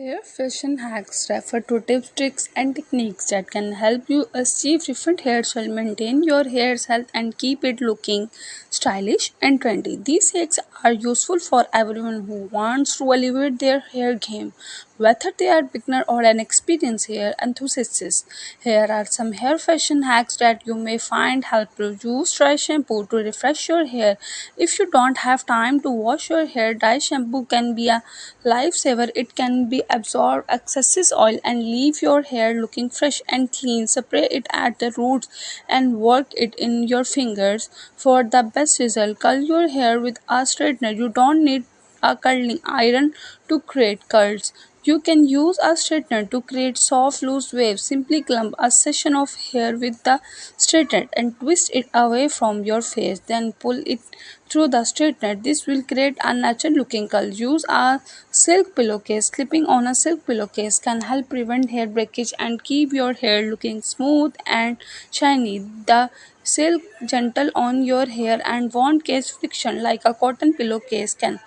Hair fashion hacks refer to tips, tricks, and techniques that can help you achieve different hairstyles, maintain your hair's health, and keep it looking stylish and trendy. These hacks are useful for everyone who wants to elevate their hair game, whether they are beginner or an experienced hair enthusiast. Here are some hair fashion hacks that you may find helpful. Use dry shampoo to refresh your hair. If you don't have time to wash your hair, dry shampoo can be a lifesaver. It can be absorb excess oil and leave your hair looking fresh and clean. Spray it at the roots and work it in your fingers for the best result. Curl your hair with a straightener. You don't need a curling iron to create curls. You can use a straightener to create soft loose waves. Simply clump a section of hair with the straightener and twist it away from your face. Then pull it through the straightener. This will create a natural looking curl. Use a silk pillowcase. Clipping on a silk pillowcase can help prevent hair breakage and keep your hair looking smooth and shiny. The silk gentle on your hair and won't cause friction like a cotton pillowcase can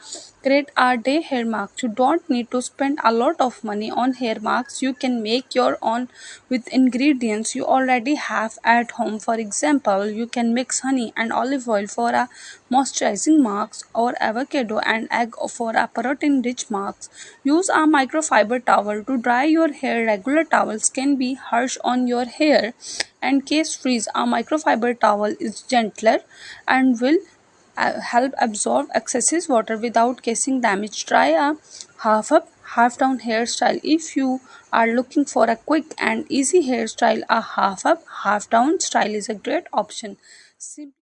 create a day hair mask. You don't need to spend a lot of money on hair masks. You can make your own with ingredients you already have at home. For example, you can mix honey and olive oil for a moisturizing mask or avocado and egg for a protein rich mask. Use a microfiber towel to dry your hair. Regular towels can be harsh on your hair and case freeze. A microfiber towel is gentler and will help absorb excessive water without causing damage. Try a half up, half down hairstyle. If you are looking for a quick and easy hairstyle, a half up, half down style is a great option.